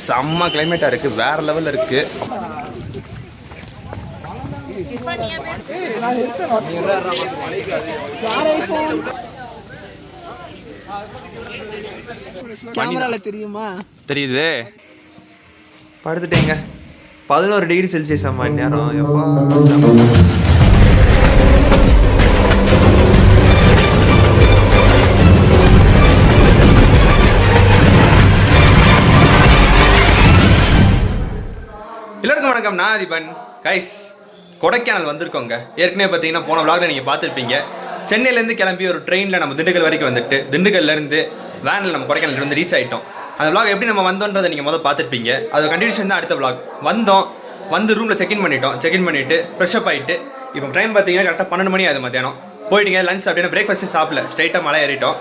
செம்ம கிளைமேட்டாக இருக்குது, வேறு லெவலில் இருக்குது. கேமரால தெரியுமா? தெரியுது. படுத்துட்டேங்க. 11 டிகிரி செல்சியஸ் அம்மா நேரம். எப்பா எல்லாருக்கும் வணக்கம். நான் அதிபன். கைஸ், கொடைக்கானல் வந்திருக்கோங்க. ஏற்கனவே பார்த்தீங்கன்னா போன விளாக்ல நீங்கள் பார்த்துருப்பீங்க. சென்னையிலேருந்து கிளம்பி ஒரு ட்ரெயினில் நம்ம திண்டுக்கல் வரைக்கும் வந்துட்டு திண்டுக்கல்லேருந்து வேனில் நம்ம கொடைக்கானல் வந்து ரீச் ஆகிட்டோம். அந்த விளாக் எப்படி நம்ம வந்தோன்றதை நீங்கள் முதல் பார்த்துருப்பீங்க. அது கண்டினியூஷன் தான் அடுத்த விளாக். வந்து ரூமில் செக்இன் பண்ணிவிட்டு ஃப்ரெஷ்அப் ஆகிட்டு இப்போ டைம் பார்த்தீங்கன்னா கரெக்டாக 12 மணி ஆகுது மத்தியானம். போயிட்டீங்க லஞ்ச் அப்படின்னா பிரேக்ஃபாஸ்ட்டு சாப்பிடல, ஸ்ட்ரைட்டாக மலை ஏறிட்டோம்.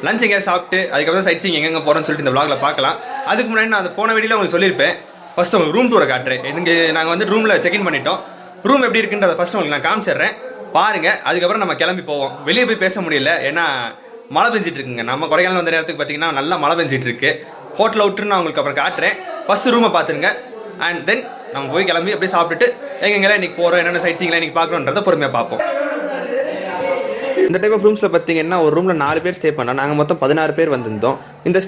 லஞ்ச் எங்கேயா சாப்பிட்டு அதுக்கப்புறம் சைட் சீங் எங்கெங்கே போகிறோன்னு சொல்லிட்டு இந்த விளாகில் பார்க்கலாம். அதுக்கு முன்னாடி நான் அந்த போன வீடியோவில் உங்களுக்கு சொல்லியிருப்பேன். ஃபஸ்ட்டு உங்களுக்கு ரூம் டூரை காட்டுறேன். இதுங்க நாங்கள் வந்து ரூமில் செக்இன் பண்ணிட்டோம். ரூம் எப்படி இருக்குன்றதை ஃபஸ்ட்டு உங்களுக்கு நான் காமிச்சிடுறேன் பாருங்கள். அதுக்கப்புறம் நம்ம கிளம்பி போவோம். வெளியே போய் பேச முடியல, ஏன்னா மழை பெஞ்சிட்டு இருக்குங்க. நம்ம கொடைக்கானல் வந்த நேரத்துக்கு பார்த்தீங்கன்னா நல்லா மழை பெஞ்சிட்டு இருக்கு. ஹோட்டல் அவுட்டுன்னு நான் உங்களுக்கு அப்புறம் காட்டுறேன். ஃபஸ்ட்டு ரூமை பார்த்துருங்க. அண்ட் தென் நம்ம போய் கிளம்பி அப்படியே சாப்பிட்டுட்டு எங்கெங்கெல்லாம் இன்றைக்கி போகிறோம், என்னென்ன சைட் சீங்கெல்லாம் இன்றைக்கி பார்க்குறோன்றதை பொறுமையாக பார்ப்போம். இந்த டைப் ஆஃப் ரூம்ஸில் பார்த்தீங்கன்னா ஒரு ரூமில் 4 பேர் ஸ்டே பண்ணோம். நாங்கள் மொத்தம் 16 பேர் வந்திருந்தோம். இந்த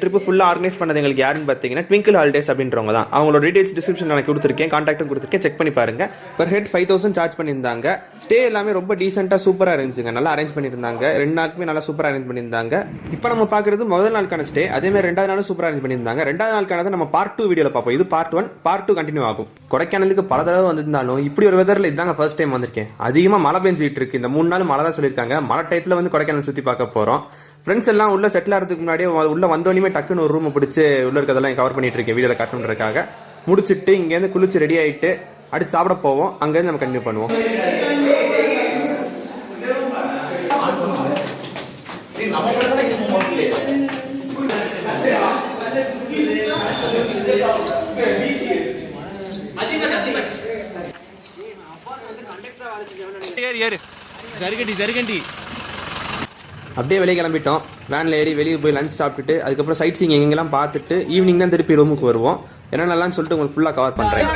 ட்ரிப்பு ஃபுல்லாக ஆர்கனைஸ் பண்ணது எங்களுக்கு யாருன்னு பார்த்தீங்கன்னா ட்விங்கிள் ஹாலிடேஸ் அப்படின்றவங்க தான். அவங்களோட டீடைல்ஸ் டிஸ்கிரிப்ஷன் நான் கொடுத்துருக்கேன், கான்டாக்டும் கொடுத்துருக்கேன், செக் பண்ணி பாருங்க. பர் ஹெட் 5000 சார்ஜ் பண்ணியிருந்தாங்க. ஸ்டே எல்லாமே ரொம்ப டீசெண்டாக சூப்பராக இருந்துச்சுங்க. நல்லா அரேஞ்ச் பண்ணியிருந்தாங்க. 2 நாளுக்குமே நல்லா சூப்பராக அரேஞ்ச் பண்ணியிருந்தாங்க. இப்போ நம்ம பார்க்குறது முதல் நாளுக்கான ஸ்டே. அதேமாதிரி 2வது நாளும் சூப்பராக அரேஞ்ச் பண்ணியிருந்தாங்க. 2வது நாளுக்கானதை நம்ம பார்ட் 2 வீடியோவில் பார்ப்போம். இது பார்ட் 1, பார்ட் 2 கண்டினியூ ஆகும். கொடைக்கானலுக்கு பல தடவை வந்திருந்தாலும் இப்படி ஒரு வெதரில் இதாங்க ஃபர்ஸ்ட் டைம் வந்திருக்கேன். அதிகமாக மழை பெஞ்சிட்டு இருக்கு. இந்த 3 நாள் மழை தான் சொல்லியிருக்காங்க. மழை டயத்தில் வந்து கொடைக்கானல் சுற்றி பார்க்க போகிறோம். ஃப்ரெண்ட்ஸ் எல்லாம் உள்ள செட்டில் ஆகிறதுக்கு முன்னாடியே உள்ள வந்தோடனே டக்குன்னு ஒரு ரூமை பிடிச்சி உள்ள இருக்கிறதெல்லாம் கவர் பண்ணிட்டு இருக்கேன் வீடியோவில் காட்டணுன்றதுக்காக. முடிச்சுட்டு இங்கேருந்து குளிச்சு ரெடி ஆகிட்டு அடுத்து சாப்பிட போவோம். அங்கேருந்து நம்ம கண்டினியூ பண்ணுவோம். ஜருகண்டி அப்படியே வெளியே கிளம்பிட்டோம். வேனில் ஏறி வெளியே போய் லஞ்ச் சாப்பிட்டுட்டு அதுக்கப்புறம் சைட் சீங் எங்கெங்கெல்லாம் பார்த்துட்டு ஈவினிங் தான் திருப்பி ரூமுக்கு வருவோம். என்னென்னலாம் சொல்லிட்டு உங்களுக்கு ஃபுல்லாக கவர் பண்ணுறேன்.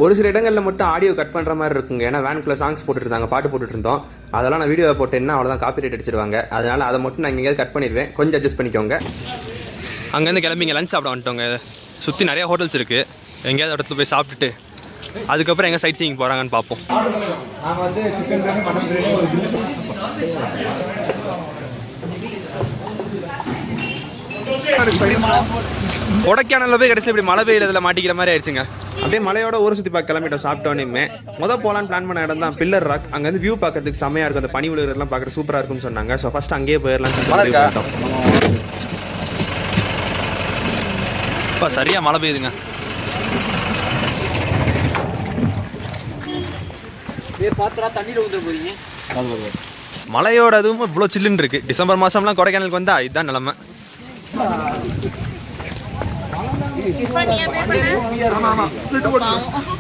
ஒரு சில இடங்களில் மட்டும் ஆடியோ கட் பண்ணுற மாதிரி இருக்குங்க. ஏன்னா வேனுக்குள்ளே சாங்ஸ் போட்டுட்டு இருந்தாங்க, பாட்டு போட்டுட்டு இருந்தோம். அதெல்லாம் நான் வீடியோவை போட்டேன்னா அவ்வளோதான் காப்பி ரைட் அடிச்சிருவாங்க. அதனால் அதை மட்டும் நான் எங்கேயாவது கட் பண்ணிடுவேன். கொஞ்சம் அட்ஜஸ்ட் பண்ணிக்கோங்க. அங்கேருந்து கிளம்பிங்க லஞ்ச் சாப்பிட வந்துட்டோங்க. சுற்றி நிறையா ஹோட்டல்ஸ் இருக்குது. எங்கேயாவது இடத்துல போய் சாப்பிட்டுட்டு அதுக்கப்புறம் எங்கே சைட் சீயிங் போகிறாங்கன்னு பார்ப்போம். கொடைக்கானலில் போய் கடைசியில் இப்படி மழை பெய்யறதுல மாட்டிக்கிற மாதிரி ஆயிடுச்சுங்க. அப்படியே மலையோட ஊரை சுற்றி பார்க்க கிளம்பிட்டோம். சாப்பிட்டோன்னே போகலான்னு பிளான் பண்ண இடம் தான் பில்லர் ராக். அங்கே வந்து வியூ பார்க்கறதுக்கு செம்மையாக இருக்கும். அந்த பனி விழுகிறதுலாம் பார்க்குறது சூப்பராக இருக்கும்னு சொன்னாங்க. ஸோ ஃபஸ்ட் அங்கேயே போயிடலாம். இப்போ சரியாக மழை பெய்யுதுங்க. மழையோட அதுவும் இவ்வளோ சில்லுன்னு இருக்கு. டிசம்பர் மாதம்லாம் கொடைக்கானலுக்கு வந்தா இதுதான் நிலமை.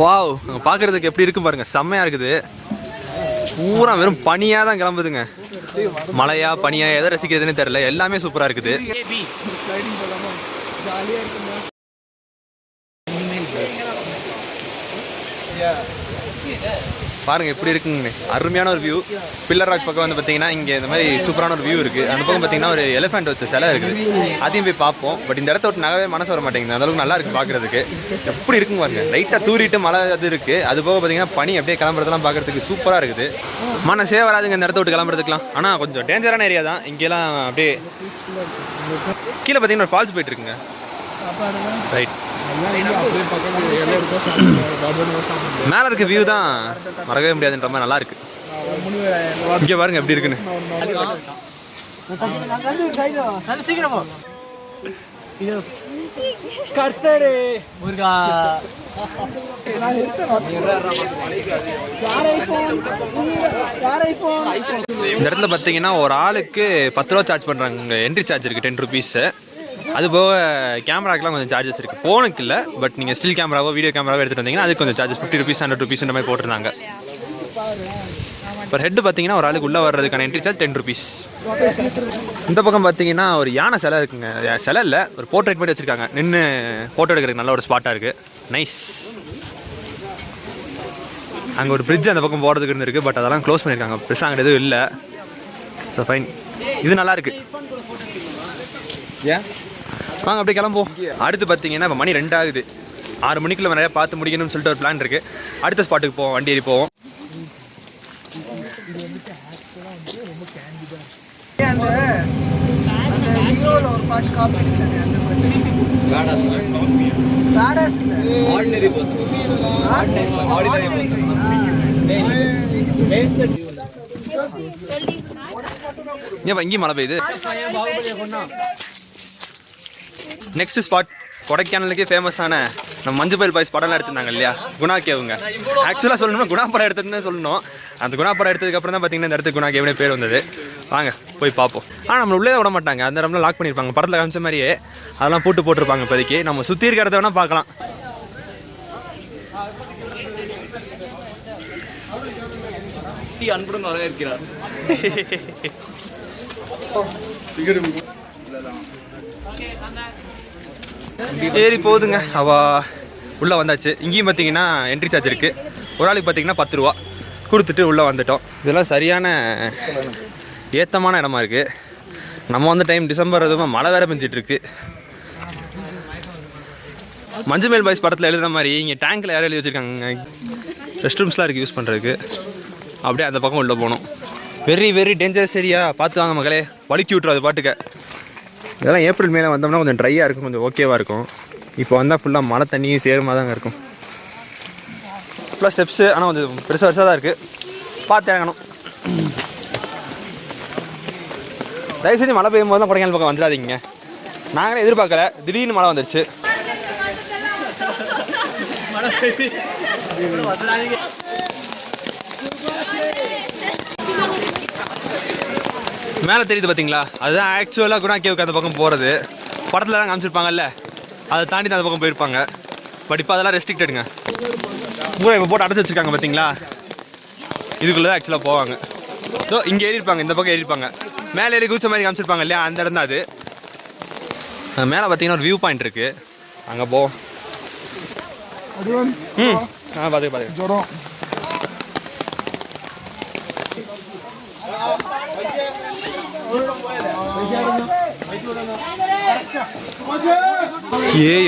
வாவ், பார்க்கறதுக்கு எப்படி இருக்கு பாருங்க, செம்மையா இருக்குது. பூரா வெறும் பனியா தான் கிளம்புதுங்க. மழையா பனியா எதை ரசிக்கிறதுன்னு தெரியல. எல்லாமே சூப்பரா இருக்குது. பாருங்க எப்படி இருக்குங்க, அருமையான ஒரு வியூ. பில்லர் ராக் பக்கம் வந்து பார்த்தீங்கன்னா இங்கே இந்த மாதிரி சூப்பரான ஒரு வியூ இருக்குது. அந்த பக்கம் பார்த்தீங்கன்னா ஒரு எலிஃபென்ட் வச்ச சிலை இருக்குது. அதையும் போய் பார்ப்போம். பட் இந்த இடத்த விட்டு நகவே மனசு வர மாட்டேங்குது. அந்த அளவுக்கு நல்லா இருக்குது பார்க்குறதுக்கு. எப்படி இருக்குங்க பாருங்க, லைட்டாக தூரிட்டு மழை அது இருக்குது. அது போக பார்த்தீங்கன்னா பனி அப்படியே கிளம்புறதுலாம் பார்க்குறதுக்கு சூப்பராக இருக்குது. மனசே வராதுங்க இந்த இடத்த விட்டு கிளம்புறதுக்குலாம். ஆனால் கொஞ்சம் டேஞ்சரான ஏரியா தான். இங்கெல்லாம் அப்படியே கீழே பார்த்தீங்கன்னா ஒரு ஃபால்ஸ் போயிட்டு இருக்குங்க. ரைட், மேல இருக்க வியூ தான் மறக்கவே முடியாதுன்ற மாதிரி நல்லா இருக்கு. இங்க பாருங்க எப்படி இருக்குன்னு. இந்த இடத்துல பாத்தீங்கன்னா ஒரு ஆளுக்கு 10 ரூபா சார்ஜ் பண்றாங்க. என்ட்ரி சார்ஜ் இருக்கு 10 ருபீஸ். அது போக கேமராக்கெலாம் கொஞ்சம் சார்ஜஸ் இருக்குது. ஃபோனுக்கு இல்லை, பட் நீங்கள் ஸ்டில் கேமராவோ வீடியோ கேமராவோ எடுத்துகிட்டு வந்தீங்கன்னா அதுக்கு கொஞ்சம் சார்ஜஸ் 50 ருபீஸ் 100 ருபீஸ் இந்த மாதிரி போட்டிருந்தாங்க. பர் ஹெட் பார்த்தீங்கன்னா ஒரு ஆளுக்கு உள்ளே வர்றதுக்கான என்ட்ரி சார்ஜ் 10 rupees. இந்த பக்கம் பார்த்தீங்கன்னா ஒரு யானை சிலை இருக்குங்க. சிலை இல்லை, ஒரு போர்ட்ரேட் மாதிரி வச்சுருக்காங்க. நின்று ஃபோட்டோ எடுக்கிறதுக்கு நல்ல ஒரு ஸ்பாட்டாக இருக்குது. நைஸ். அங்கே ஒரு பிரிட்ஜ் அந்த பக்கம் போகிறதுக்கு இருந்திருக்கு, பட் அதெல்லாம் க்ளோஸ் பண்ணியிருக்காங்க. பெருசாக அங்கே எதுவும் இல்லை. ஸோ ஃபைன், இது நல்லா இருக்குது. ஏன் வாங்க அப்படியே கிளம்புவோம். அடுத்து பார்த்தீங்கன்னா இப்போ மணி 2 ஆகுது. 6 மணிக்குள்ள நிறையா பார்த்து முடிக்கணும்னு சொல்லிட்டு ஒரு பிளான் இருக்குது. அடுத்த ஸ்பாட்டுக்கு போவோம், வண்டி ஏறி போவோம். அந்த அந்த ஹீரோல ஒரு பாட்டு காப்பி அடிச்சானே அந்த பாட்டு badass badass ordinary person ordinary wasted ஏன் இங்கேயும் மழை பெய்யுது. நெக்ஸ்ட் ஸ்பாட் கொடைக்கானலுக்கே ஃபேமஸான நம்ம மஞ்சுபயல் பாய்ஸ் படம்லாம் எடுத்திருந்தாங்க இல்லையா, குணா கேவுங்க. ஆக்சுவலாக சொல்லணும்னா குணா படம் எடுத்ததுன்னு சொல்லணும். அந்த குணா படம் எடுத்ததுக்கப்புறம் தான் பார்த்தீங்கன்னா இந்த இடத்துக்கு குணா கேவுனே பேர் வந்தது. வாங்க போய் பார்ப்போம். ஆனால் நம்மளை உள்ளே விட மாட்டாங்க, அந்த இடம்லாம் லாக் பண்ணியிருப்பாங்க. படத்தில் காமிச்ச மாதிரியே அதெல்லாம் போட்டிருப்பாங்க. இப்போதைக்கு நம்ம சுற்றி இருக்கிறத வேணால் பார்க்கலாம். அன்புடன் வரவேற்கிறார். ஏறி போகுதுங்க. அவா உள்ளே வந்தாச்சு. இங்கேயும் பார்த்தீங்கன்னா என்ட்ரி சார்ஜ் இருக்குது. ஒரு ஆளுக்கு பார்த்தீங்கன்னா 10 ரூபா கொடுத்துட்டு உள்ளே வந்துட்டோம். இதெல்லாம் சரியான ஏத்தமான இடமா இருக்குது. நம்ம வந்த டைம் டிசம்பர், அதுவும் மழை வேறு பெஞ்சிட்ருக்கு. மஞ்சுமேல் பாய்ஸ் படத்தில் எழுதுற மாதிரி இங்கே டேங்க்கில் யாரும் எழுதி வச்சுருக்காங்க. ரெஸ்ட் ரூம்ஸ்லாம் இருக்குது யூஸ் பண்ணுறதுக்கு. அப்படியே அந்த பக்கம் உள்ளே போகணும். வெரி வெரி டேஞ்சரஸ் ஏரியா, பார்த்து வாங்க மகளே, வலிக்கி விட்ரும் அது பாட்டுக்க. இதெல்லாம் ஏப்ரல் மேலே வந்தோம்னா கொஞ்சம் ட்ரையாக இருக்கும், கொஞ்சம் ஓகேவாக இருக்கும். இப்போ வந்தால் ஃபுல்லாக மழை தண்ணியும் சேருமா தாங்க இருக்கும். ஃபுல்லாக ஸ்டெப்ஸு, ஆனால் கொஞ்சம் பெருசாக தான் இருக்குது, பார்த்து இறங்கணும். தயவு செஞ்சு மழை பெய்யும் போது தான் கொடைக்கானல் பக்கம் வந்துடாதீங்க. நாங்களே எதிர்பார்க்கல, திடீர்னு மழை வந்துடுச்சு. மேலே தெரியுது பார்த்தீங்களா, அதுதான் ஆக்சுவலாக குணா கேவுக்கு அந்த பக்கம் போகிறது. படத்தில் தான் காமிச்சிருப்பாங்கல்ல, அதை தாண்டி தான் அந்த பக்கம் போயிருப்பாங்க. பட் இப்போ அதெல்லாம் ரெஸ்ட்ரிக்டடுங்க. பூரா இப்போ போட்டு அடைச்சி வச்சுருக்காங்க பார்த்தீங்களா, இதுக்குள்ளே தான் ஆக்சுவலாக போவாங்க. ஸோ இங்கே ஏறியிருப்பாங்க, இந்த பக்கம் ஏறியிருப்பாங்க. மேலே ஏறி குதிச்ச மாதிரி காமிச்சிருப்பாங்க இல்லையா, அந்த இடம் தான் அது. மேலே பார்த்தீங்கன்னா ஒரு வியூ பாயிண்ட் இருக்குது, அங்கே போவோம். பார்த்து ஜோரம்.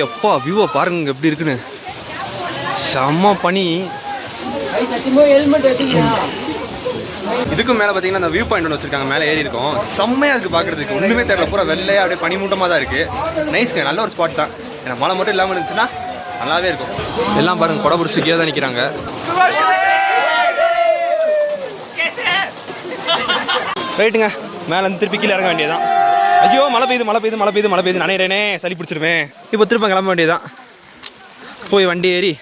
எப்பா வியூவை பாருங்க எப்படி இருக்குன்னு. செம்ம பனி. இதுக்கும் மேலே பார்த்தீங்கன்னா அந்த வியூ பாயிண்ட் ஒன்று வச்சிருக்காங்க, மேலே ஏறி இருக்கும். செம்மையாக இருக்குது பார்க்குறதுக்கு, ஒன்றுமே தெரியல, பூரா வெள்ளையாக அப்படியே பனி மூட்டமாக தான் இருக்குது. நைஸ்ங்க, நல்ல ஒரு ஸ்பாட் தான். ஏன்னா மழை மட்டும் இல்லாமல் இருந்துச்சுன்னா நல்லாவே இருக்கும். எல்லாம் பாருங்க, கொடை பிடிச்சி கீழே தான் நிற்கிறாங்க. ரைட்டுங்க, மேலே வந்து திருப்பி கீழே இறங்க வேண்டியதான். ஐயோ மழை பெய்யுது நனையிறேனே, சளி பிடிச்சிருவேன். இப்போ திரும்ப கிளம்ப வேண்டியதான். போய் வண்டி ஏறி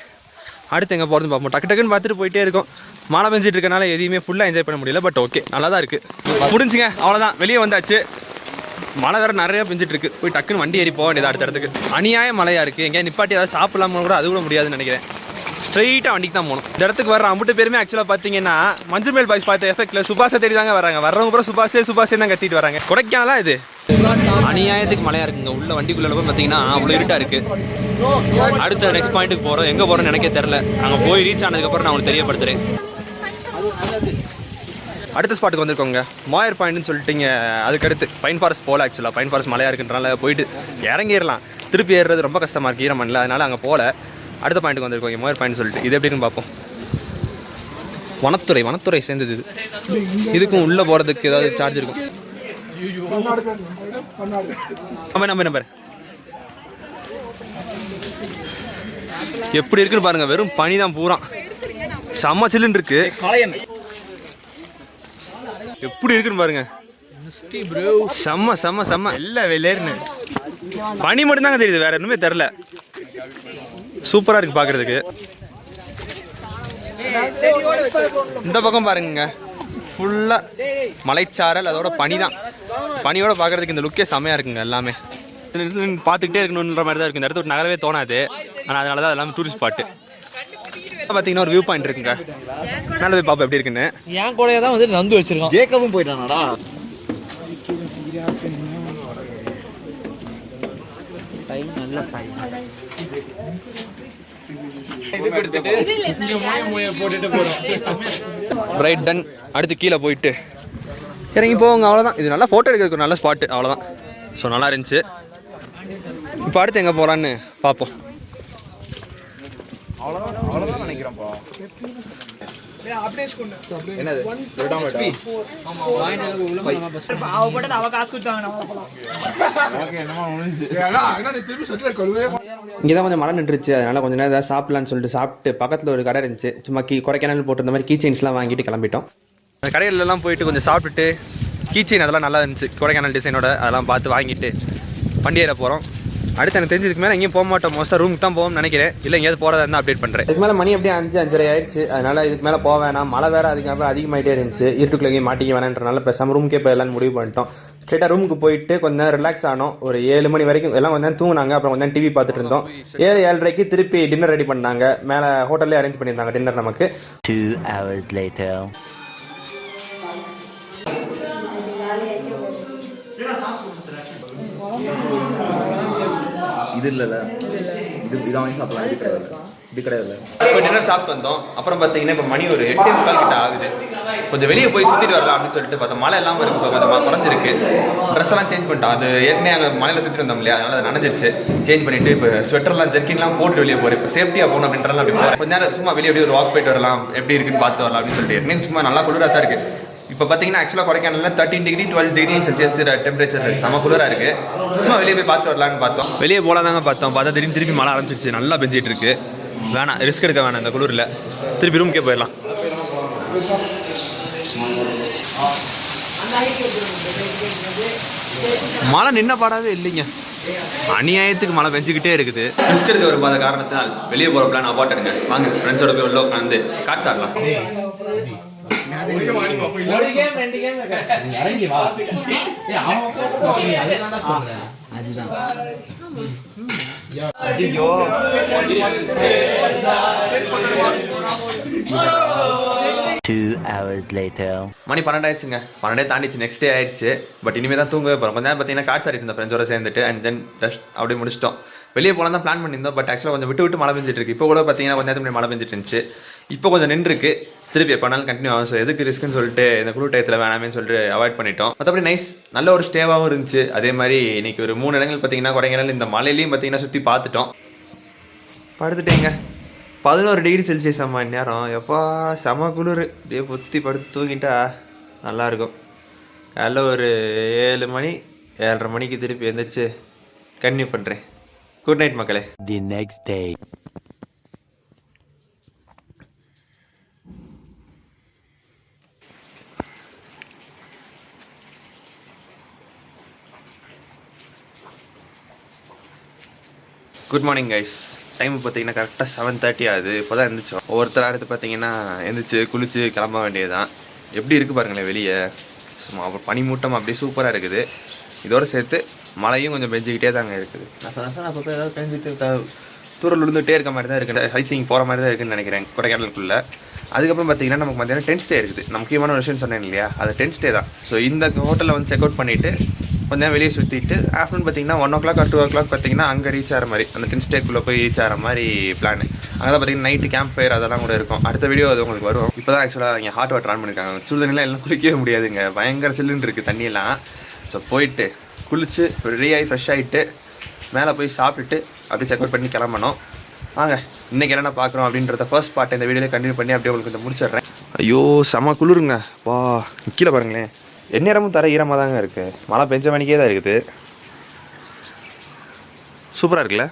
அடுத்து எங்கே போகிறதுன்னு பார்ப்போம். டக்கு டக்குன்னு பார்த்துட்டு போயிட்டே இருக்கும். மழை பெஞ்சிட்டு இருக்கனால எதையுமே ஃபுல்லாக என்ஜாய் பண்ண முடியல, பட் ஓகே, நல்லா தான் இருக்குது. முடிஞ்சுங்க, அவ்வளோதான், வெளியே வந்தாச்சு. மழை வேறு நிறையா பெஞ்சிட்டு இருக்கு. போய் டக்குன்னு வண்டி ஏறி போக வேண்டியது அடுத்த இடத்துக்கு. அநியாய மழையாக இருக்குது. எங்கேயா நிப்பாட்டி ஏதாவது சாப்பிடலாம்னு கூட அது கூட முடியாதுன்னு நினைக்கிறேன். ஸ்ட்ரெயிட்டாக வண்டிக்கு தான் போகணும். இந்த இடத்துக்கு வர அம்புட்டு பேருமே ஆக்சுவலாக பார்த்தீங்கன்னா மஞ்சுமேல் பாய்ஸ் பார்த்த எஃபெக்டில் சுபாஷை தேடி தாங்க வராங்க. வர்றவங்க கூட சுபாஷே தான் கத்திட்டு வராங்க. கொடைக்கானலா இது அநியாயத்துக்கு மழையாக இருக்குங்க. உள்ள வண்டிக்குள்ளே போய் பார்த்தீங்கன்னா அவ்வளோ இருட்டாக இருக்குது. அடுத்த நெக்ஸ்ட் பாயிண்ட்டுக்கு போகிறோம். எங்கே போகிறோன்னு எனக்கே தெரில. அங்கே போய் ரீச் ஆனதுக்கப்புறம் நான் உங்களுக்கு தெரியப்படுத்துகிறேன். அடுத்த ஸ்பாட்டுக்கு வந்துருக்கோங்க, மாயர் பாயிண்ட்னு சொல்லிட்டீங்க. அதுக்கடுத்து பைன் ஃபாரஸ்ட் போகல. ஆக்சுவலாக பைன் ஃபாரஸ்ட் மழையாக இருக்குன்றனால போயிட்டு இறங்கிடலாம். திருப்பி ஏறுறது ரொம்ப கஷ்டமாக இருக்குது ஈரமண்ணில், அதனால் அங்கே போகல. அடுத்த பாயிண்ட்டுக்கு வந்திருக்கோங்க, மாயர் பாயிண்ட் சொல்லிட்டு. இது எப்படின்னு பார்ப்போம். வனத்துறை சேர்ந்தது இது. இதுக்கும் உள்ளே போகிறதுக்கு ஏதாவது சார்ஜ் இருக்கும். நம்பர் எப்படி இருக்குன்னு பாருங்க, வெறும் பனி தான் பூரா. செம்ம சில்லுன்னு இருக்கு. எப்படி இருக்குன்னு பாருங்க, செம்ம எல்லாம் வெள்ளேர்னு பனி மட்டும் தாங்க தெரியுது, வேற எதுவுமே தெரில. சூப்பரா இருக்கு பாக்குறதுக்கு. இந்த பக்கம் பாருங்க, ஃபுல்லா மலைச்சாரல், அதோட பனி தான். பனியோட பாக்குறதுக்கு இந்த லுக்கே செம்மையா இருக்குங்க. எல்லாமே பார்த்துக்கிட்டே இருக்கணுன்ற மாதிரி தான் இருக்கு. இந்த இடத்துல நகரவே தோணாது, ஆனால் அதனால தான் எல்லாமே டூரிஸ்ட் ஸ்பாட்டு. பார்த்தீங்கன்னா ஒரு வியூ பாயிண்ட் இருக்குங்க, மேலே போய் பார்ப்போம் எப்படி இருக்குன்னு. என் கூடயே தான் வந்து நந்து வச்சிருக்கான். ஜேக்கபும் போயிட்டானாடா. டைம் நல்ல டைம். Right ton. அடுத்து கீழே போயிட்டு இறங்கி போங்க, அவ்வளோதான். இது நல்லா ஃபோட்டோ எடுக்கிறதுக்கு ஒரு நல்ல ஸ்பாட்டு, அவ்வளோதான். ஸோ நல்லா இருந்துச்சு. இப்போ அடுத்து எங்கே போகலான்னு பார்ப்போம். அவ்வளோதான் நினைக்கிறேன்ப்பா. இங்கே தான் கொஞ்சம் மழை நின்றுச்சு, அதனால கொஞ்சம் நேரம் ஏதாவது சாப்பிடலான்னு சொல்லிட்டு சாப்பிட்டு பக்கத்தில் ஒரு கடை இருந்துச்சு. சும்மா கொடைக்கானல் போட்டு இந்த மாதிரி கீ செயின்ஸ்லாம் வாங்கிட்டு கிளம்பிட்டோம். அந்த கடையிலலாம் போயிட்டு கொஞ்சம் சாப்பிட்டுட்டு கீ செயின் அதெல்லாம் நல்லா இருந்துச்சு, கொடைக்கானல் டிசைனோட. அதெல்லாம் பார்த்து வாங்கிட்டு வண்டி ஏற போகிறோம். அடுத்து எனக்கு தெரிஞ்சதுக்கு மேலே எங்கேயும் போக மாட்டோம், மோஸ்ட்டாக ரூமுக்கு தான் போவோம்னு நினைக்கிறேன். இல்லை எங்கேயாவது போகிறதா இருந்தால் அப்டேட் பண்ணுறேன். இதுக்கு மேலே மணி அப்படியே 5:30 ஆயிடுச்சு. அதனால் இதுக்கு மேலே போக வேணாம், மழை வேறு அதிகமாகிட்டே இருந்துச்சு. இருட்டுக்குள்ள எங்கேயும் மாட்டிக்க வேணான்றனால பேசாமல் ரூமுக்கே போயிடலான்னு முடிவு பண்ணிட்டோம். ஸ்ட்ரெயிட்டாக ரூமுக்கு போயிட்டு கொஞ்சம் நேரம் ரிலாக்ஸ் ஆனோம். ஒரு 7 மணி வரைக்கும் எல்லாம் கொஞ்சம் நேரம் தூங்கினாங்க. அப்புறம் கொஞ்சம் டிவி பார்த்துட்டு இருந்தோம். 7:30க்கு திருப்பி டின்னர் ரெடி பண்ணாங்க. மேலே ஹோட்டல்லே அரேஞ்ச் பண்ணியிருந்தாங்க டின்னர் நமக்கு. 2 hours later. இது இல்லைல்ல, இது வாங்கி சாப்பிடலாம். இது கிடையாது. இப்போ டின்னர் சாப்பிட்டு வந்தோம். அப்புறம் பார்த்தீங்கன்னா இப்போ மணி ஒரு 8:45 கிட்ட ஆகுது. கொஞ்சம் வெளியே போய் சுற்றிட்டு வரலாம் அப்படின்னு சொல்லிட்டு பார்த்தோம். மழை இல்லாமல் இருக்கு, கொஞ்சம் குறைஞ்சிருக்கு. ட்ரெஸ் எல்லாம் சேஞ்ச் பண்ணிட்டோம். அது ஏற்கனவே அங்கே மலையில் சுற்றி வந்தோம் இல்லையா, அதனால் அது நனைஞ்சிருச்சு. சேஞ்ச் பண்ணிட்டு இப்போ ஸ்வெட்டர்லாம் ஜெர்க்கின்லாம் போட்டு வெளியே போகிறேன். இப்போ சேஃப்டியாக போகணும் அப்படின்றலாம் அப்படி போகிறேன். கொஞ்சம் நேரம் சும்மா வெளியே அப்படியே ஒரு வாக் போயிட்டு வரலாம், எப்படி இருக்குன்னு பார்த்து வரலாம் அப்படின்னு சொல்லிட்டு. ஏற்கனவே சும்மா நல்லா குளிராக தான் இருக்குது. இப்போ பார்த்தீங்கன்னா ஆக்சுவலாக கொடைக்கானலில் 13 டிகிரி 12 டிகிரி செல்சியஸ் டெம்பரேச்சர் இருக்குது. செம குளிராக இருக்குது. சும்மா வெளியே போய் பார்த்து வரலான்னு பார்த்தோம். வெளியே போகலாம் தாங்க பார்த்தோம். பார்த்தா திடீர்னு திருப்பி மழை ஆரம்பிச்சிருச்சு, நல்லா பெஞ்சிட்டு இருக்கு. வேணாம், ரிஸ்க் எடுக்க வேணாம் இந்த குளிரில். திருப்பி ரூமுக்கே போயிடலாம். மழை நின்ன பாடாவே இல்லைங்க, அநியாயத்துக்கு மழை பெஞ்சிக்கிட்டே இருக்குது. ரிஸ்க் எடுக்க விரும்பாத காரணத்தினால் வெளியே போகிற பிளான் அபார்ட் எடுங்க. வாங்க ஃப்ரெண்ட்ஸோட போய் உள்ள உட்காந்து காட்ஸ் ஆடலாம். Two hours later. மணி 12 ஆயிடுச்சுங்க. 12 தாண்டிச்சு, நெக்ஸ்ட் டே ஆயிடுச்சு. பட் இனிமேல் தான் தூங்க போகிறோம். கொஞ்சம் நேரம் பார்த்தீங்கன்னா காட்ஸ் ஆடிட்டு இருந்தோம் ஃப்ரெண்ட்ஸோட சேர்ந்துட்டு. அண்ட் தென் ரெஸ்ட் அப்படியே முடிச்சிட்டோம். வெளியே போனால் தான் பிளான் பண்ணியிருந்தோம். பட் ஆக்சுவலாக கொஞ்சம் விட்டு மழை பெஞ்சிட்டு இருக்கு. இப்போ கூட பார்த்தீங்கன்னா கொஞ்சம் நேரத்துக்கு மழை பெஞ்சிட்டு இருந்துச்சு. இப்போ கொஞ்சம் நின்றுருக்கு. திருப்பி எப்போனாலும் கண்டினியூ ஆகும். ஸோ எதுக்கு ரிஸ்க்குன்னு சொல்லிட்டு இந்த குளிர் டயத்தில் வேணாமேன்னு சொல்லிட்டு அவாய்ட் பண்ணிட்டோம். மற்றபடி நைஸ், நல்ல ஒரு ஸ்டேவாகவும் இருந்துச்சு. அதே மாதிரி இன்னைக்கு ஒரு 3 இடங்கள் பார்த்தீங்கன்னா கொடைக்கானல் இந்த மலையிலையும் பார்த்தீங்கன்னா சுற்றி பார்த்துட்டோம். படுத்துட்டேங்க. 11 டிகிரி செல்சியஸ் அம்மா நேரம். எப்பா செம குளிர். அப்படியே பொத்தி படுத்து தூங்கிட்டா நல்லாயிருக்கும். காலைல ஒரு 7 மணி 7:30 மணிக்கு திருப்பி எழுந்திரிச்சு கன்டினியூ பண்ணுறேன். குட் நைட் மக்களே. The next day. Good morning guys. Time பார்த்தீங்கன்னா கரெக்டாக 7:30 ஆகுது. இப்போ தான் எழுந்திரிச்சோம். ஒவ்வொருத்தர் அடுத்து பார்த்தீங்கன்னா எழுந்திரிச்சு குளிச்சு கிளம்ப வேண்டியதுதான். எப்படி இருக்குது பாருங்களேன் வெளியே. சும்மா அப்புறம் பனிமூட்டம் அப்படியே சூப்பராக இருக்குது. இதோடு சேர்த்து மழையும் கொஞ்சம் பெஞ்சிக்கிட்டே தாங்க இருக்குது. நான் அப்போ ஏதாவது பெஞ்சிட்டு தூரல் விழுந்துகிட்டே இருக்க மாதிரி தான் இருக்குது. சைட்சீயிங் போகிற மாதிரி தான் இருக்குதுன்னு நினைக்கிறேன் கொடைக்கானலுக்குள்ளே. அதுக்கப்புறம் பார்த்தீங்கன்னா நமக்கு மத்தியானம் 10 ஸ்டே இருக்குது. நான் முக்கியமான ஒரு விஷயம் சொன்னேன் இல்லையா, அது 10 ஸ்டே தான். ஸோ இந்த ஹோட்டலில் வந்து செக் அவுட் பண்ணிவிட்டு கொஞ்சம் வெளியே சுற்றிட்டு ஆஃப்டர்நூன் பார்த்தீங்கன்னா 1 o'clock or 2 o'clock பார்த்தீங்கன்னா அங்கே ரீச் ஆகிற மாதிரி, அந்த 10 ஸ்டேக்குள்ளே போய் ரீச் ஆகிற மாதிரி பிளான். அங்கே தான் பார்த்தீங்கன்னா நைட்டு கேம்ப் ஃபயர் அதெல்லாம் கூட இருக்கும். அடுத்த வீடியோ அது உங்களுக்கு வரும். இப்போ தான் ஆக்சுவலாக இங்கே ஹாட் வாட்டர் ஆன் பண்ணியிருக்காங்க. சுடுதண்ணிலாம் எல்லாம் குளிக்கவே முடியாதுங்க, பயங்கர சில்லுன்னு இருக்குது தண்ணியெல்லாம். ஸோ போயிட்டு குளிச்சு ரெடியாகி ஃப்ரெஷ் ஆகிட்டு மேலே போய் சாப்பிட்டுட்டு அப்படியே செக் அவுட் பண்ணி கிளம்பணும். வாங்க இன்றைக்கி என்னென்ன பார்க்குறோம் அப்படின்றத ஃபர்ஸ்ட் பார்ட் இந்த வீடியோவில் கண்டினியூ பண்ணி அப்படியே உங்களுக்கு கொஞ்சம் முடிச்சிடுறேன். ஐயோ செம குளிருங்க. வா கீழே பாருங்களேன், எந்நேரமும் தர ஈரமாக தாங்க இருக்குது. மழை பெஞ்ச மணிக்கே தான் இருக்குது. சூப்பராக இருக்குல்ல.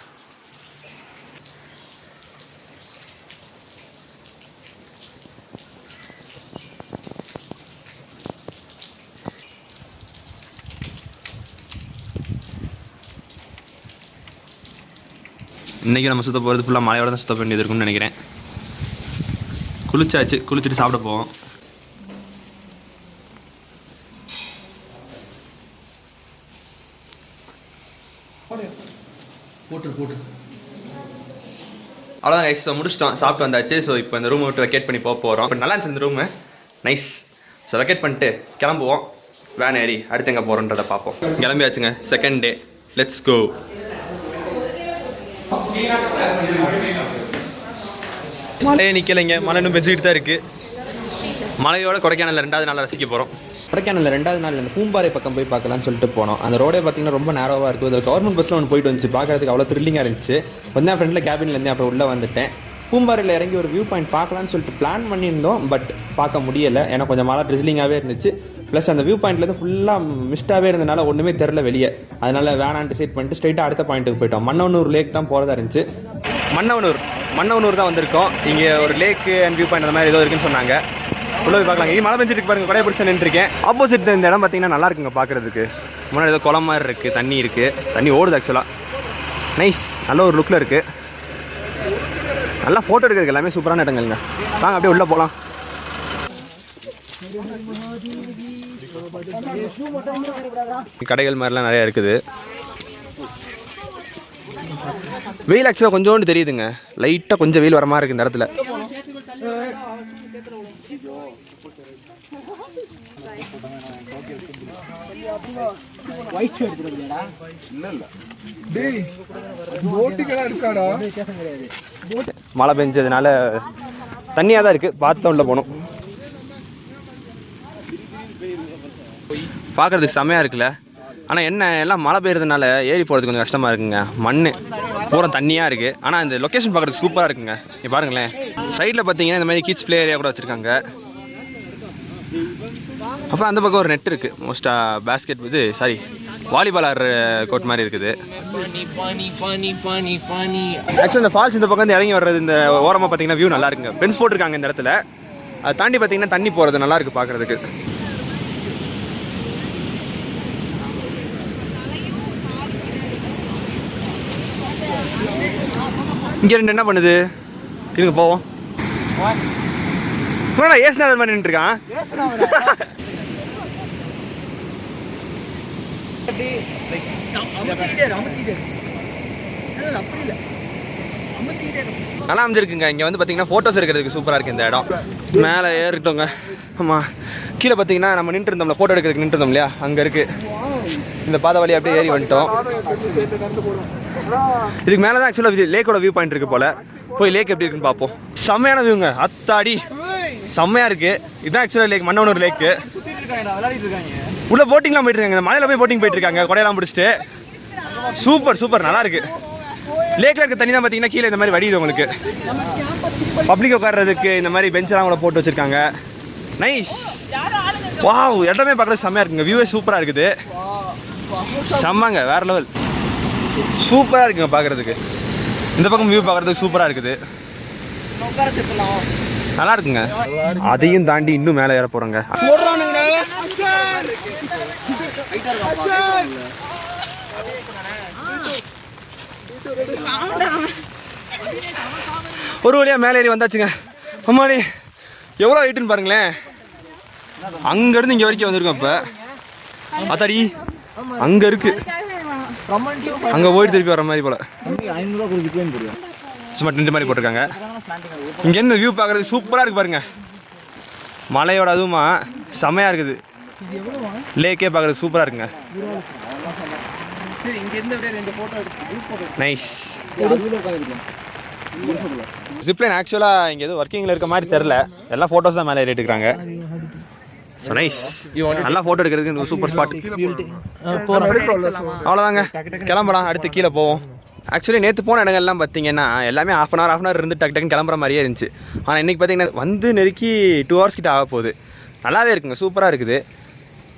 இன்றைக்கி நம்ம சுற்ற போகிறது ஃபுல்லாக மழையோட தான் சுத்த வேண்டியது இருக்குன்னு நினைக்கிறேன். குளிச்சாச்சு, குளிச்சுட்டு சாப்பிட போவோம். அவ்வளோதான் கைஸ். ஸோ முடிச்சிட்டோம், சாப்பிட்டு வந்தாச்சு. ஸோ இப்போ இந்த ரூமை விட்டு வெக்கேட் பண்ணி போக போகிறோம். இப்போ நல்லா இருந்துச்சு இந்த ரூமு, நைஸ். ஸோ வெக்கேட் பண்ணிட்டு கிளம்புவோம். வேன் ஏறி அடுத்து எங்கே போகிறோன்றதை பார்ப்போம். கிளம்பியாச்சுங்க, செகண்ட் டே, லெட்ஸ் கோ. மழையே நிற்கலைங்க, மழை இன்னும் பெஞ்சிக்கிட்டு தான் இருக்குது. மழையோட கொடைக்கானலில் 2வது நாள் ரசிக்க போகிறோம். கொடைக்கானலில் 2வது நாள் அந்த பூம்பாறை பக்கம் போய் பார்க்கலான்னு சொல்லிட்டு போனோம். அந்த ரோடே பார்த்தீங்கன்னா ரொம்ப நேரோவாக இருக்குது. அதில் கவர்மெண்ட் பஸ்ஸில் ஒன்று போயிட்டு வந்துச்சு, பார்க்கறதுக்கு அவ்வளோ த்ரில்லிங்காக இருந்துச்சு. வந்து ஃப்ரெண்டில் கேபின்லேருந்து அப்புறம் உள்ளே வந்துட்டேன். பூம்பாறையில் இறங்கி ஒரு வியூ பாயிண்ட் பார்க்கலான்னு சொல்லிட்டு பிளான் பண்ணியிருந்தோம், பட் பார்க்க முடியலை. ஏன்னா கொஞ்சம் மழை ட்ரிஸ்லிங்காகவே இருந்துச்சு. ப்ளஸ் அந்த வியூ பாயிண்ட்லேருந்து ஃபுல்லாக மிஸ்டாகவே இருந்தனால ஒன்றுமே தெரில வெளியே. அதனால் வேணான்னு டிசைட் பண்ணிட்டு ஸ்ட்ரைட்டாக அடுத்த பாயிண்ட்டுக்கு போயிட்டோம். மன்னவனூர் லேக் தான் போகிறதா இருந்துச்சு. மன்னவனூர் தான் வந்திருக்கோம். இங்கே ஒரு லேக்கு அண்ட் வியூ பாயிண்ட் அந்த மாதிரி ஏதோ இருக்குன்னு சொன்னாங்க. உள்ள போய் பார்க்கலாம். இங்கே மழை பெஞ்சிட்டு பாருங்க, கொடையை பிடிச்சி நின்றுருக்கேன். ஆப்போசிட் இந்த இடம் பார்த்தீங்கன்னா நல்லா இருக்குங்க பார்க்குறதுக்கு. முன்னாடி ஏதோ குளம் மாதிரி இருக்குது, தண்ணி இருக்குது, தண்ணி ஓடுது ஆக்சுவலாக. நைஸ், நல்ல ஒரு லுக்கில் இருக்குது. நல்லா ஃபோட்டோ எடுக்கிறதுக்கு எல்லாமே சூப்பரான இடங்கள்ங்க. வாங்க அப்படியே உள்ளே போகலாம். கடைகள் மாதிரிலாம் நிறையா இருக்குது. வெயில் ஆக்சுவலாக கொஞ்சோண்டு தெரியுதுங்க, லைட்டாக கொஞ்சம் வெயில் வர மாதிரி இருக்குது இந்த இடத்துல. மழை பெஞ்சதுனால தண்ணியாக தான் இருக்குது, பார்த்து உள்ள போகணும். பார்க்குறதுக்கு செம்மையாக இருக்குல்ல. ஆனால் என்ன எல்லாம் மழை பெய்யறதுனால ஏறி போகிறதுக்கு கொஞ்சம் கஷ்டமாக இருக்குங்க. மண் பூரா தண்ணியாக இருக்குது. ஆனால் இந்த லொக்கேஷன் பார்க்குறதுக்கு சூப்பராக இருக்குங்க. இங்கே பாருங்களேன், சைடில் பார்த்தீங்கன்னா இந்த மாதிரி கிட்ஸ் ப்ளே ஏரியா கூட வச்சுருக்காங்க. அப்புறம் அந்த பக்கம் ஒரு நெட் இருக்குது, மோஸ்ட்டாக பேஸ்கெட் வாலிபால் ஆடுற கோர்ட் மாதிரி இருக்குது. ஆக்சுவலி இந்த ஃபால்ஸ் இந்த பக்கம் வந்து இறங்கி வர்றது, இந்த ஓரமாக பார்த்தீங்கன்னா வியூ நல்லா இருக்குங்க. பென்ஸ் போட்டிருக்காங்க இந்த இடத்துல. அதை தாண்டி பார்த்தீங்கன்னா தண்ணி போகிறது நல்லா இருக்குது பார்க்குறதுக்கு. இங்கே ரெண்டு என்ன பண்ணுது, இருங்க போவோம். ஏசுனா அது மாதிரி நின்றுருக்கான். நல்லா அமைஞ்சிருக்குங்க. இங்கே வந்து பார்த்தீங்கன்னா ஃபோட்டோஸ் எடுக்கிறதுக்கு சூப்பராக இருக்குது இந்த இடம். மேலே ஏறிட்டோங்க. ஆமாம், கீழே பார்த்தீங்கன்னா நம்ம நின்று இருந்தோம்ல, ஃபோட்டோ எடுக்கிறதுக்கு நின்று இருந்தோம் இல்லையா, அங்கே இருக்குது. இந்த பாதை வழி அப்படியே ஏறி வந்துட்டோம். இதுக்கு மேலே தான் ஆக்சுவலாக லேக்கோட வியூ பாயிண்ட் இருக்குது போல். போய் லேக் எப்படி இருக்குன்னு பார்ப்போம். செம்மையான வியூங்க, அத்தாடி செம்மையாக இருக்குது. இதுதான் ஆக்சுவலாக லேக், மன்னவனூர் லேக்கு. உள்ள போட்டிங்லாம் போயிட்டு இருக்காங்க, இந்த மலையில் போய் போட்டிங் போயிட்டு இருக்காங்க கொடையெல்லாம் பிடிச்சிட்டு. சூப்பர் நல்லா இருக்குது. லேக்கில் இருக்க தண்ணி தான் பார்த்தீங்கன்னா கீழே இந்த மாதிரி வடியுது உங்களுக்கு. பப்ளிக் உட்கார்றதுக்கு இந்த மாதிரி பெஞ்செல்லாம் கூட போட்டு வச்சுருக்காங்க. நைஸ், வாவ், இடமே பார்க்குறது செம்மையாக இருக்குங்க. வியூவே சூப்பராக இருக்குது, செம்மங்க, வேறு லெவல், சூப்பராக இருக்குங்க பார்க்குறதுக்கு. இந்த பக்கம் வியூ பார்க்குறதுக்கு சூப்பராக இருக்குது, நல்லா இருக்குங்க. அதையும் தாண்டி இன்னும் மேலே ஏற போகிறோங்க. ஒரு வழியாக மேலே ஏறி வந்தாச்சுங்க. அம்மாடி எவ்வளோ ஹைட்டுன்னு பாருங்களேன். அங்கேருந்து இங்கே வரைக்கும் வந்திருக்கோம். இப்போ அத்தாடி அங்கே இருக்கு, அங்கே போயிட்டு திருப்பி வர மாதிரி போல. சும்மா டென்ட் மாதிரி போட்டிருக்காங்க. இங்கேருந்து வியூ பார்க்குறது சூப்பராக இருக்குது பாருங்க. மலையோட அதுவுமா செம்மையாக இருக்குது. லேக்கே பார்க்குறது சூப்பராக இருக்குங்க. நைஸ். ஜிப்லைன் ஆக்சுவலாக இங்கே எதுவும் ஒர்க்கிங்கில் இருக்க மாதிரி தெரில, எல்லாம் ஃபோட்டோஸ் தான் மேலே ஏறிட்டுருக்காங்க. ஸோ நைஸ், நல்லா ஃபோட்டோ எடுக்கிறதுக்கு சூப்பர் ஸ்பாட். அவ்வளோதாங்க, கிளம்பலாம், அடுத்து கீழே போவோம். ஆக்சுவலி நேற்று போன இடங்கள்லாம் பார்த்தீங்கன்னா எல்லாமே ஹாஃப் அன் ஹவர் இருந்து டக்குன்னு கிளம்புற மாதிரியே இருந்துச்சு. ஆனால் இன்றைக்கி பார்த்தீங்கன்னா வந்து நெருக்கி 2 hours கிட்ட ஆக போகுது. நல்லாவே இருக்குங்க, சூப்பராக இருக்குது.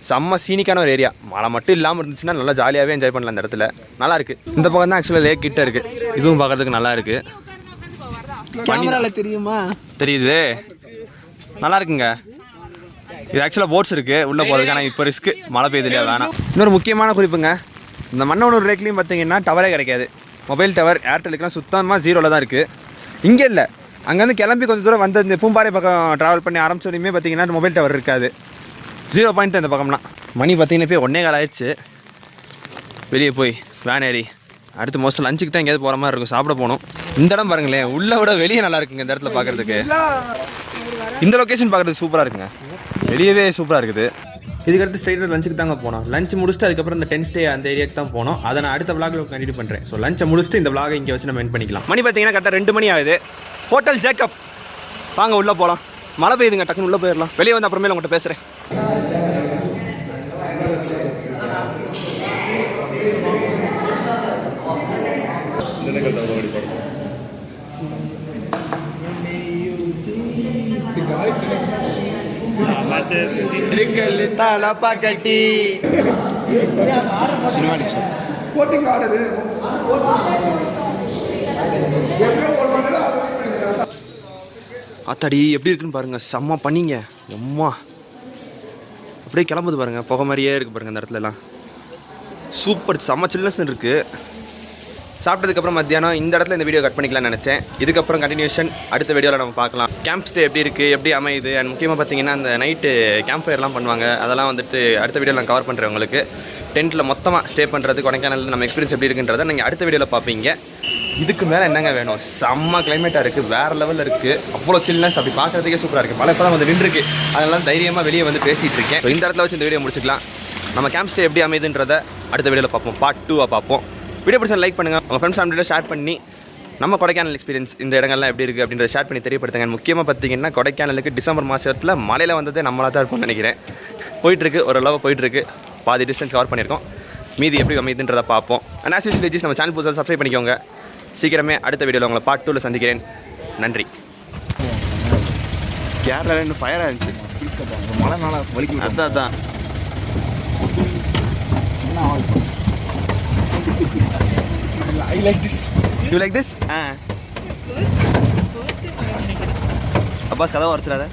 செம்ம சீனிக்கான ஒரு ஏரியா. மழை மட்டும் இல்லாமல் இருந்துச்சுன்னா நல்லா ஜாலியாகவே என்ஜாய் பண்ணலாம் இந்த இடத்துல. நல்லா இருக்குது. இந்த பக்கம் தான் ஆக்சுவலாக லேக் கிட்ட இருக்குது. இதுவும் பார்க்குறதுக்கு நல்லா இருக்குது. கேமராவில் தெரியுமா? தெரியுது, நல்லா இருக்குங்க. இது ஆக்சுவலாக போட்ஸ் இருக்குது உள்ளே போகிறதுக்கு. ஆனால் இப்போ ரிஸ்க்கு, மழை பெய்யுது இல்லையா, வேணாம். இன்னொரு முக்கியமான குறிப்புங்க, இந்த மன்னவனூர் லேக்லேயும் பார்த்தீங்கன்னா டவரே கிடைக்காது. மொபைல் டவர் ஏர்டெலுக்குலாம் சுத்தமாக 0ல் தான் இருக்குது. இங்கே இல்லை, அங்கேருந்து கிளம்பி கொஞ்சம் தூரம் வந்து இந்த பூம்பாறை பக்கம் ட்ராவல் பண்ணி ஆரம்பிச்சோடையுமே பார்த்தீங்கன்னா மொபைல் டவர் இருக்காது. 0 பாயிண்ட் இந்த பக்கம்லாம். மணி பார்த்தீங்கன்னா இப்போ 1:15 ஆயிடுச்சு. வெளியே போய் வேன் ஏறி அடுத்து மோஸ்ட் லஞ்சுக்கு தான் எங்கேயாவது போகிற மாதிரி இருக்கும், சாப்பிட போகணும். இந்த இடம் பாருங்களேன், உள்ள விட வெளியே நல்லா இருக்குங்க இந்த இடத்துல பார்க்கறதுக்கு. இந்த லொகேஷன் பார்க்கறதுக்கு சூப்பராக இருக்குங்க, வெளியவே சூப்பராக இருக்குது. இதுக்கடுத்து ஸ்ட்ரைட்டாக லஞ்சுக்கு தாங்க போனோம். லஞ்ச் முடிச்சுட்டு அதுக்கப்புறம் இந்த 10th டே அந்த ஏரியாக்கு தான் போனோம். அதை நான் அடுத்த விளாகில் கண்டினியூ பண்ணுறேன். ஸோ லஞ்சை முடிச்சுட்டு இந்த விளாகை இங்கே வச்சு நம்ம எண்ட் பண்ணிக்கலாம். மணி பார்த்தீங்கன்னா கரெக்டாக 2 மணி ஆகுது. ஹோட்டல் ஜேக்கப், வாங்க உள்ளே போகலாம். மழை பெய்யுதுங்க, டக்குன்னு உள்ளே போயிடலாம். வெளியே வந்து அப்புறமேல உங்கள்கிட்ட பேசுகிறேன். அத்தாடி எப்படி இருக்குன்னு பாருங்க, செம்ம பண்ணிங்க எம்மா. அப்படியே கிளம்புது பாருங்க, புகை மாதிரியே இருக்கு பாருங்க. அந்த இடத்துல எல்லாம் சூப்பர் செம்ம சில்னஸ் இருக்கு. சாப்பிட்டதுக்கப்புறம் மத்தியானம் இந்த இடத்துல இந்த வீடியோ கட் பண்ணிக்கலாம்னு நினச்சேன். இதுக்கப்புறம் கண்டினியூஷன் அடுத்த வீடியோவில் நம்ம பார்க்கலாம். கேம்ப் ஸ்டே எப்படி இருக்குது, எப்படி அமையுது, அண்ட் முக்கியமாக பார்த்தீங்கன்னா அந்த நைட்டு கேம்ப் ஃபயர்லாம் பண்ணுவாங்க. அதெல்லாம் வந்துட்டு அடுத்த வீடியோவில் நான் கவர் பண்ணுறேன் உங்களுக்கு. டென்ட்டில் மொத்தமாக ஸ்டே பண்ணுறது கொடைக்கானல் நம்ம எக்ஸ்பீரியன்ஸ் எப்படி இருக்குன்றதை நீங்கள் அடுத்த வீடியோவில் பார்ப்பீங்க. இதுக்கு மேலே என்னங்க வேணும், செம்ம கிளைமேட்டாக இருக்குது, வேறு லெவலில் இருக்குது, அவ்வளோ சில்னஸ். அப்படி பார்க்குறதுக்கே சூப்பராக இருக்குது. மழை இப்போ தான் வந்து நின்றுருக்கு, அதெல்லாம் தைரியமாக வெளியே வந்து பேசிகிட்டு இருக்கேன். ஸோ இந்த இடத்துல வச்சு இந்த வீடியோ முடிச்சுக்கலாம். நம்ம கேம்ப் ஸ்டே எப்படி அமையுதுன்றதை அடுத்த வீடியோவில் பார்ப்போம், பார்ட் 2 பார்ப்போம். வீடியோ பிடிச்சா லைக் பண்ணுங்கள், உங்கள் ஃப்ரெண்ட்ஸ் ஃபேமிலியோட ஷேர் பண்ணி நம்ம கொடைக்கானல் எக்ஸ்பீரியன்ஸ் இந்த இடங்கள்லாம் எப்படி இருக்குது அப்படின்றத ஷேர் பண்ணி தெரியப்படுத்துங்க. முக்கியமாக பார்த்தீங்கன்னா கொடைக்கானலுக்கு டிசம்பர் மாதத்தில் மழையில் வந்ததே நம்மளாக தான் இருக்கும்னு நினைக்கிறேன். போயிட்டுருக்கு, ஓரளவு போயிட்டுருக்கு, பாதி டிஸ்டன்ஸ் கவர் பண்ணியிருக்கோம். மீதி எப்படி அமைதுன்றதை பார்ப்போம். அண்ட் ஆஸ் யூசுவல் நம்ம சேனல் புதுசாக சப்ஸ்கிரைப் பண்ணிக்கோங்க. சீக்கிரமே அடுத்த வீடியோவில் உங்களை பார்ட் 2ல் சந்திக்கிறேன். நன்றி. கேரளாவில் இன்னும் ஃபயராக இருந்துச்சு, மழை நாளாக வலிக்கும். அதான் I like this. You like this? Abbas கதவை உரைச்சிடாத.